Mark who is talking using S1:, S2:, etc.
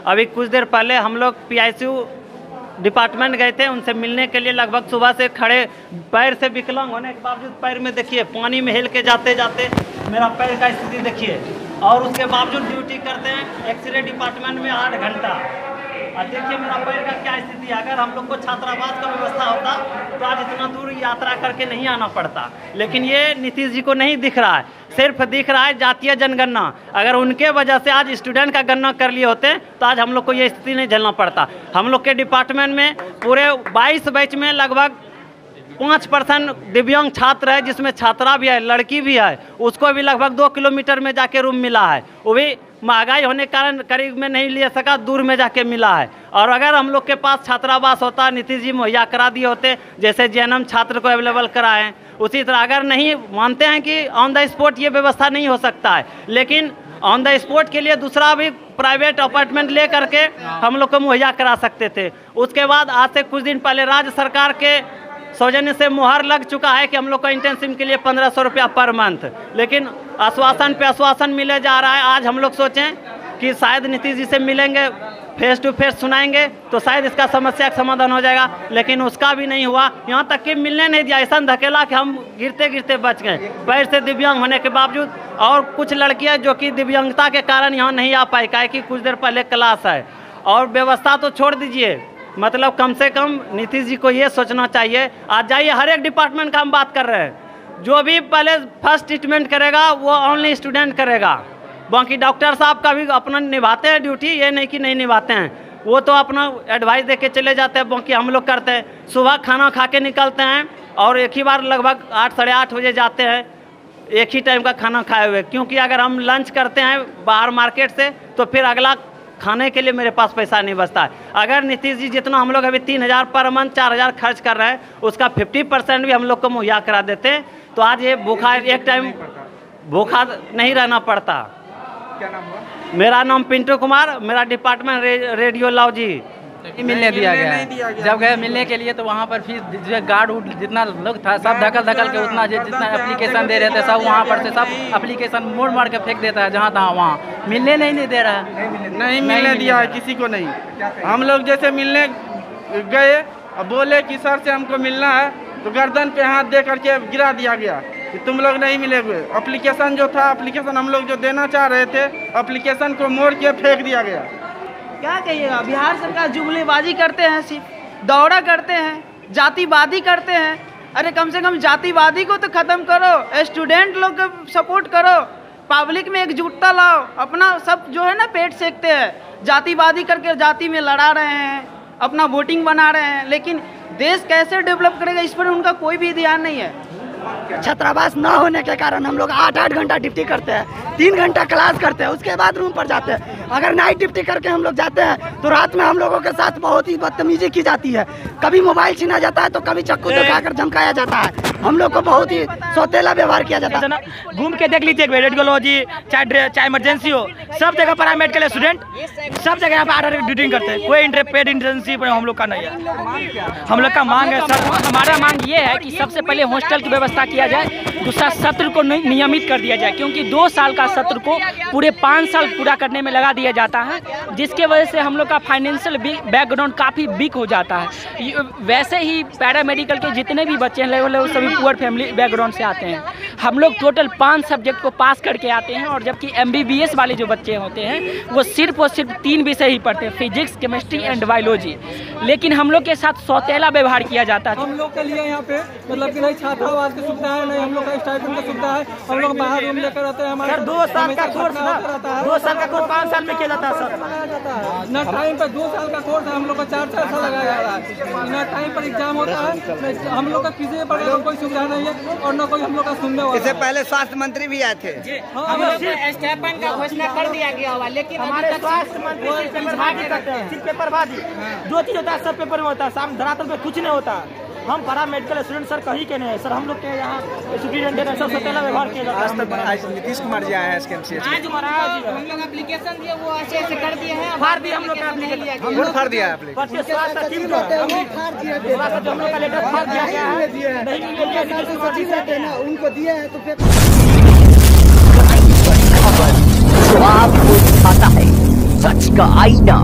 S1: अभी कुछ देर पहले हम लोग PICU डिपार्टमेंट गए थे, उनसे मिलने के लिए। लगभग सुबह से खड़े, पैर से विकलांग होने के बावजूद, पैर में देखिए पानी में हिल के जाते जाते मेरा पैर का स्थिति देखिए, और उसके बावजूद ड्यूटी करते हैं एक्सरे डिपार्टमेंट में 8 घंटा। और देखिए मेरा पैर का क्या स्थिति है। अगर हम लोग को छात्रावास का व्यवस्था होता तो आज इतना दूर यात्रा करके नहीं आना पड़ता, लेकिन ये नीतीश जी को नहीं दिख रहा है, सिर्फ दिख रहा है जातीय जनगणना। अगर उनके वजह से आज स्टूडेंट का गणना कर लिए होते तो आज हम लोग को ये स्थिति नहीं झेलना पड़ता। हम लोग के डिपार्टमेंट में पूरे 22 बैच में लगभग 5% दिव्यांग छात्र है, जिसमें छात्रा भी है, लड़की भी है। उसको भी लगभग 2 किलोमीटर में जाके रूम मिला है, वो भी महंगाई होने के कारण करीब में नहीं ले सका, दूर में जाके मिला है। और अगर हम लोग के पास छात्रावास होता, नीतीश जी मुहैया करा दिए होते, जैसे JNM छात्र को अवेलेबल कराएं, उसी तरह। अगर नहीं मानते हैं कि ऑन द स्पॉट ये व्यवस्था नहीं हो सकता है, लेकिन ऑन द स्पॉट के लिए दूसरा भी प्राइवेट अपार्टमेंट ले करके हम लोग को मुहैया करा सकते थे। उसके बाद आज से कुछ दिन पहले राज्य सरकार के सौजन्य से मुहर लग चुका है कि हम लोग को इंटर्नशिप के लिए 1500 रुपया पर मंथ, लेकिन आश्वासन पे आश्वासन मिले जा रहा है। आज हम लोग सोचें कि शायद नीतीश जी से मिलेंगे, फेस टू फेस सुनाएंगे तो शायद इसका समस्या का समाधान हो जाएगा, लेकिन उसका भी नहीं हुआ। यहाँ तक कि मिलने नहीं दिया, ऐसा धकेला कि हम गिरते गिरते बच गए, पैर से दिव्यांग होने के बावजूद। और कुछ लड़कियाँ जो कि दिव्यांगता के कारण यहाँ नहीं आ पाई, काहे कि कुछ देर पहले क्लास है। और व्यवस्था तो छोड़ दीजिए, मतलब कम से कम नीतीश जी को ये सोचना चाहिए। आज जाइए, हर एक डिपार्टमेंट का हम बात कर रहे हैं, जो भी पहले फर्स्ट ट्रीटमेंट करेगा वो ओनली स्टूडेंट करेगा। बाकी डॉक्टर साहब का भी अपना निभाते हैं ड्यूटी, ये नहीं कि नहीं निभाते हैं, वो तो अपना एडवाइस दे के चले जाते हैं। बाकी हम लोग करते हैं, सुबह खाना खा के निकलते हैं और एक ही बार लगभग 8 साढ़े 8 बजे जाते हैं, एक ही टाइम का खाना खाए हुए। क्योंकि अगर हम लंच करते हैं बाहर मार्केट से तो फिर अगला खाने के लिए मेरे पास पैसा नहीं बचता है। अगर नीतीश जी जितना हम लोग अभी 3000 पर मंथ 4000 खर्च कर रहे हैं, उसका 50% भी हम लोग को मुहैया करा देते तो आज ये भूखा एक टाइम भूखा नहीं रहना पड़ता।
S2: क्या नाम हुआ?
S1: मेरा नाम पिंटू कुमार, मेरा डिपार्टमेंट रेडियोलॉजी।
S3: मिलने दिया गया। जब गए मिलने के लिए तो वहाँ पर फिर जो गार्ड जितना लोग था सब धकल के उतना जितना एप्लीकेशन दे रहे थे सब वहाँ पर से सब एप्लीकेशन मोड़ मार के फेंक देता है जहाँ तहाँ। वहाँ मिलने नहीं दे रहा है,
S2: नहीं मिलने दिया है किसी को नहीं। हम लोग जैसे मिलने गए और बोले कि सर से हमको मिलना है तो गर्दन पे हाथ दे करके गिरा दिया गया कि तुम लोग नहीं मिलेंगे। एप्लीकेशन जो था, एप्लीकेशन हम लोग जो देना चाह रहे थे, एप्लीकेशन को मोड़ के फेंक दिया गया।
S4: क्या कहिएगा, बिहार सरकार जुमलेबाजी करते हैं, सिर्फ दौरा करते हैं, जातिवादी करते हैं। अरे कम से कम जातिवादी को तो ख़त्म करो, स्टूडेंट लोग को सपोर्ट करो, पब्लिक में एकजुटता लाओ। अपना सब जो है ना पेट सेकते हैं, जातिवादी करके जाति में लड़ा रहे हैं, अपना वोटिंग बना रहे हैं, लेकिन देश कैसे डेवलप करेगा इस पर उनका कोई भी ध्यान नहीं है।
S5: छात्रावास न होने के कारण हम लोग 8-8 घंटा ड्यूटी करते हैं, 3 घंटा क्लास करते हैं, उसके बाद रूम पर जाते हैं। अगर नाइट ड्यूटी करके हम लोग जाते हैं तो रात में हम लोगों के साथ बहुत ही बदतमीजी की जाती है। कभी मोबाइल छीना जाता है तो कभी चाकू दिखाकर धमकाया जाता है। हम लोग को बहुत ही सौतेला व्यवहार किया जाता है।
S6: घूम के देख लीजिए, रेडियोलॉजी चाहे इमरजेंसी हो, सब जगह पर मेडिकल स्टूडेंट सब जगह यहाँ पर 8 ड्यूटी करते हैं। कोई पेड इंटर्नशिप हम लोग का नहीं है। हम लोग का मांग है सर, हमारा मांग ये है कि सबसे पहले हॉस्टल की व्यवस्था किया जाए, दूसरा सत्र को नियमित कर दिया जाए, क्योंकि 2 साल का सत्र को पूरे 5 साल पूरा करने में लगा दिया जाता है, जिसके वजह से हम लोग का फाइनेंशियल बैकग्राउंड काफ़ी वीक हो जाता है। वैसे ही पैरामेडिकल के जितने भी बच्चे हैं वो सभी पुअर फैमिली बैकग्राउंड से आते हैं। हम लोग टोटल 5 सब्जेक्ट को पास करके आते हैं, और जबकि MBBS वाले जो बच्चे होते हैं वो सिर्फ और सिर्फ 3 विषय ही पढ़ते हैं, फिजिक्स, केमिस्ट्री एंड बायोलॉजी। लेकिन हम लोग के साथ सौतेला व्यवहार किया जाता है।
S7: हम लोग के लिए यहाँ पे मतलब कि नहीं छात्रावास की सुविधा है, नहीं हम लोग का स्टाइपेंड की सुविधा है। हम लोग बाहर रूम लेकर रहते हैं। हमारे
S6: 2 साल का कोर्स रहता है, 2 साल का कोर्स 5 साल में किया जाता है सर।
S7: न टाइम पर 2 साल का कोर्स है, हम लोग का 4-4 साल लगाया जा रहा है। न टाइम पर एग्जाम होता है, हम लोग का किसी पढ़ने का कोई सुविधा नहीं है, और न कोई हम लोग का सुनने वाला।
S8: इससे पहले स्वास्थ्य मंत्री भी आए थे।
S4: स्टाइपेंड का घोषणा कर दिया गया हुआ, लेकिन
S6: हमारे स्वास्थ्य मंत्री सिर्फ पेपरबाजी, जो चीज होता है सब पेपर में होता है, सामने धरातल पे कुछ नहीं होता। हम पढ़ा मेडिकल स्टूडेंट सर कहीं के नहीं है सर, हम लोग के यहाँ सुप्रिंटेंडेंट सब सौतेला व्यवहार किया जाता है।
S8: नीतीश कुमार जी आए हैं SKMCH।
S4: आज हम लोग एप्लीकेशन दिए, वो ऐसे कर दिए हैं,
S6: फाड़ दिए हम लोग का एप्लीकेशन,
S8: हम लोग फाड़ दिया है एप्लीकेशन।
S6: स्वास्थ्य सचिव जो है हम लोग का लेटर फाड़ दिया गया है, नहीं मिलेगा
S5: उनको दिया है तो फिर
S9: आपको पता है सच का आईना